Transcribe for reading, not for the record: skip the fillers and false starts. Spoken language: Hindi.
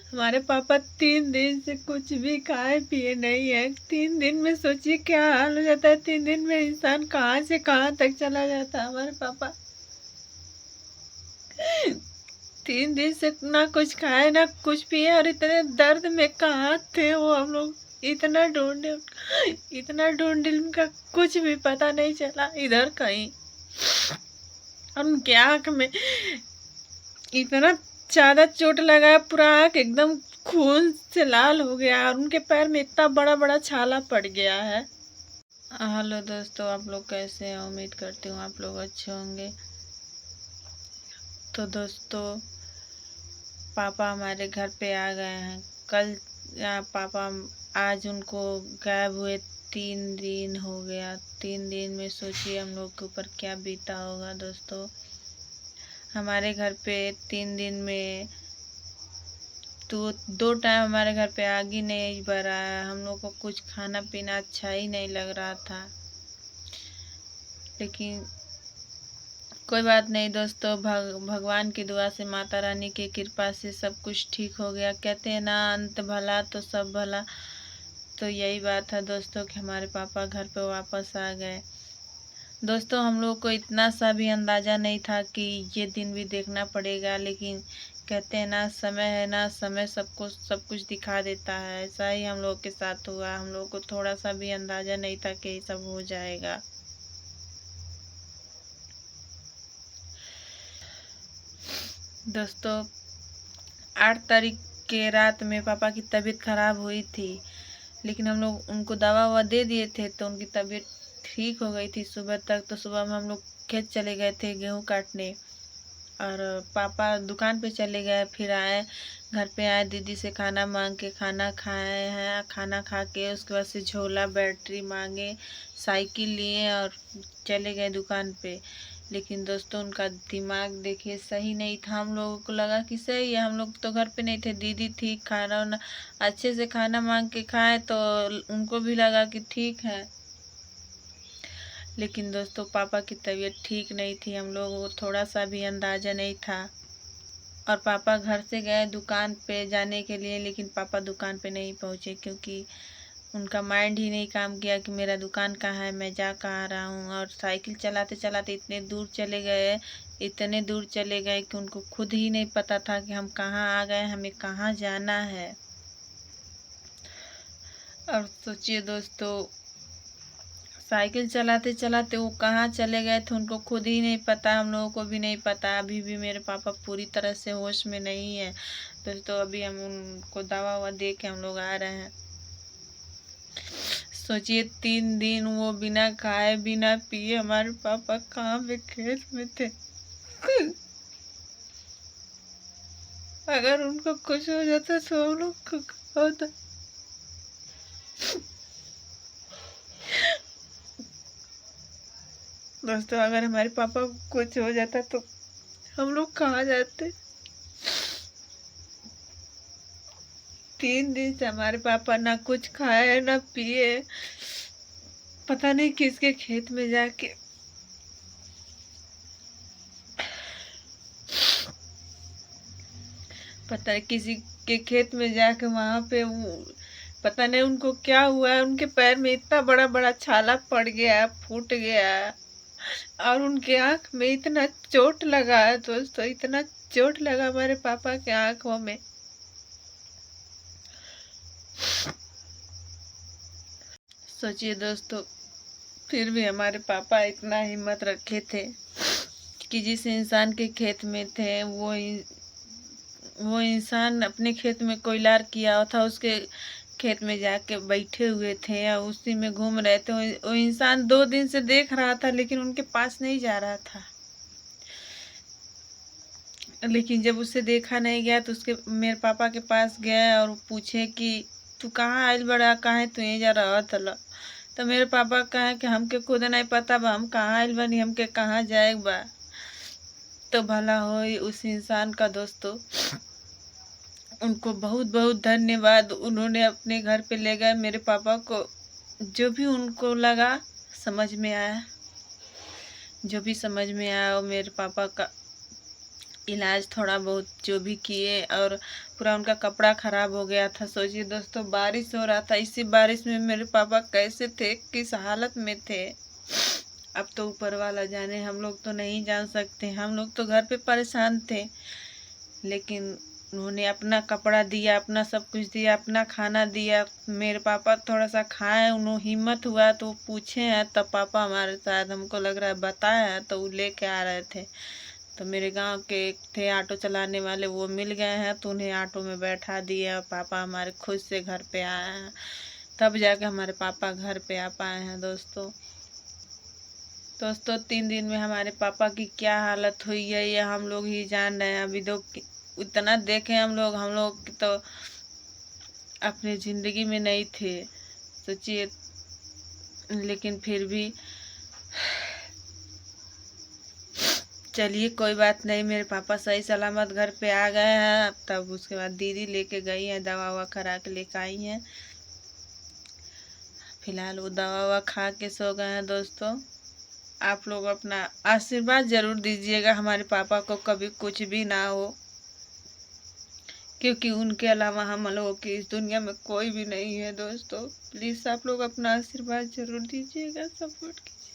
हमारे पापा 3 दिन से कुछ भी खाए पिए नहीं है। 3 दिन में सोचिए क्या हाल हो जाता है। 3 दिन में इंसान कहाँ से कहाँ तक चला जाता है। हमारे पापा 3 दिन से ना कुछ खाए ना कुछ पिए, और इतने दर्द में कहाँ थे वो। हम लोग इतना ढूंढे उनका कुछ भी पता नहीं चला इधर कहीं। और उनके आँख में इतना ज्यादा चोट लगा, पूरा आँख एकदम खून से लाल हो गया, और उनके पैर में इतना बड़ा बड़ा छाला पड़ गया है। हेलो दोस्तों, आप लोग कैसे हैं? उम्मीद करती हूँ आप लोग अच्छे होंगे। तो दोस्तों, पापा हमारे घर पे आ गए हैं कल। पापा आज उनको गायब हुए 3 दिन हो गया। 3 दिन में सोचिए हम लोग के ऊपर क्या बीता होगा दोस्तों। हमारे घर पे 3 दिन में तो 2 टाइम हमारे घर पे आग ही नहीं भरा है। हम लोग को कुछ खाना पीना अच्छा ही नहीं लग रहा था, लेकिन कोई बात नहीं दोस्तों। भगवान की दुआ से, माता रानी की कृपा से सब कुछ ठीक हो गया। कहते हैं ना, अंत भला तो सब भला। तो यही बात है दोस्तों कि हमारे पापा घर पे वापस आ गए। दोस्तों, हम लोग को इतना सा भी अंदाज़ा नहीं था कि ये दिन भी देखना पड़ेगा, लेकिन कहते हैं ना, समय है ना, समय सबको सब कुछ दिखा देता है। ऐसा ही हम लोग के साथ हुआ। हम लोग को थोड़ा सा भी अंदाज़ा नहीं था कि ये सब हो जाएगा। दोस्तों, 8 तारीख के रात में पापा की तबीयत खराब हुई थी, लेकिन हम लोग उनको दवा ववा दे दिए थे तो उनकी तबीयत ठीक हो गई थी सुबह तक। तो सुबह में हम लोग खेत चले गए थे गेहूं काटने, और पापा दुकान पे चले गए। फिर आए, घर पे आए, दीदी से खाना मांग के खाना खाए हैं। खाना खा के उसके बाद से झोला बैटरी मांगे, साइकिल लिए और चले गए दुकान पे। लेकिन दोस्तों, उनका दिमाग देखिए सही नहीं था। हम लोगों को लगा कि सही है, हम लोग तो घर पे नहीं थे, दीदी थी, खाना वाना अच्छे से खाना मांग के खाए तो उनको भी लगा कि ठीक है। लेकिन दोस्तों, पापा की तबीयत ठीक नहीं थी। हम लोगों को थोड़ा सा भी अंदाज़ा नहीं था। और पापा घर से गए दुकान पे जाने के लिए, लेकिन पापा दुकान पे नहीं पहुँचे, क्योंकि उनका माइंड ही नहीं काम किया कि मेरा दुकान कहाँ है, मैं जा कहाँ रहा हूँ। और साइकिल चलाते चलाते इतने दूर चले गए कि उनको खुद ही नहीं पता था कि हम कहाँ आ गए, हमें कहाँ जाना है। और सोचिए दोस्तों, साइकिल चलाते चलाते वो कहाँ चले गए थे उनको खुद ही नहीं पता, हम लोगों को भी नहीं पता। अभी भी मेरे पापा पूरी तरह से होश में नहीं है दोस्तों। अभी हम उनको दवा ववा दे के हम लोग आ रहे हैं। सोचिए, 3 दिन वो बिना खाए बिना पिए हमारे पापा कहाँ पे खेत में थे। अगर उनको कुछ हो जाता तो हम लोग को क्या होता। दोस्तों, अगर हमारे पापा को कुछ हो जाता तो हम लोग कहाँ जाते। 3 दिन से हमारे पापा ना कुछ खाए ना पिए, पता नहीं किसके खेत में जाके पता है किसी के खेत में जाके वहां पे पता नहीं उनको क्या हुआ है। उनके पैर में इतना बड़ा बड़ा छाला पड़ गया, फूट गया, और उनके आंख में इतना चोट लगा है दोस्तों, इतना चोट लगा हमारे पापा के आंखों में। सोचिए दोस्तों, फिर भी हमारे पापा इतना हिम्मत रखे थे कि जिस इंसान के खेत में थे वो इंसान अपने खेत में कोयलार किया था, उसके खेत में जाके बैठे हुए थे या उसी में घूम रहे थे। वो इंसान 2 दिन से देख रहा था, लेकिन उनके पास नहीं जा रहा था। लेकिन जब उसे देखा नहीं गया तो उसके मेरे पापा के पास गया और पूछे कि तू कहाँ आइल बड़ा, कहाँ तू यहीं जा रहा था। तो मेरे पापा कहे कि हमके खुद नहीं पता बा, हम कहाँ आइल बनी, हमके कहाँ जाए बा। तो भला हो उस इंसान का दोस्तों। उनको बहुत बहुत धन्यवाद। उन्होंने अपने घर पे ले गए मेरे पापा को। जो भी उनको लगा, समझ में आया, जो भी समझ में आया वो मेरे पापा का इलाज थोड़ा बहुत जो भी किए, और पूरा उनका कपड़ा खराब हो गया था। सोचिए दोस्तों, बारिश हो रहा था, इसी बारिश में मेरे पापा कैसे थे, किस हालत में थे। अब तो ऊपर वाला जाने, हम लोग तो नहीं जान सकते। हम लोग तो घर पे परेशान थे, लेकिन उन्होंने अपना कपड़ा दिया, अपना सब कुछ दिया, अपना खाना दिया। मेरे पापा थोड़ा सा खाए, उन्हें हिम्मत हुआ तो पूछे हैं, तब पापा हमारे साथ, हमको लग रहा है बताया है, तो वो लेके आ रहे थे। तो मेरे गांव के एक थे ऑटो चलाने वाले, वो मिल गए हैं, तो उन्हें ऑटो में बैठा दिया, और पापा हमारे खुद से घर पे आए हैं। तब जाके हमारे पापा घर पे आ पाए हैं दोस्तों। 3 दिन में हमारे पापा की क्या हालत हुई है, ये हम लोग ही जान रहे हैं। अभी तो इतना देखे हम लोग तो अपने ज़िंदगी में नहीं थे, सोचिए। लेकिन फिर भी चलिए, कोई बात नहीं, मेरे पापा सही सलामत घर पे आ गए हैं। तब उसके बाद दीदी लेके गई हैं, दवा ववा करा के लेके आई हैं। फिलहाल वो दवा ववा खा के सो गए हैं दोस्तों। आप लोग अपना आशीर्वाद ज़रूर दीजिएगा, हमारे पापा को कभी कुछ भी ना हो, क्योंकि उनके अलावा हम लोगों की इस दुनिया में कोई भी नहीं है दोस्तों। प्लीज़ आप लोग अपना आशीर्वाद ज़रूर दीजिएगा, सपोर्ट कीजिए।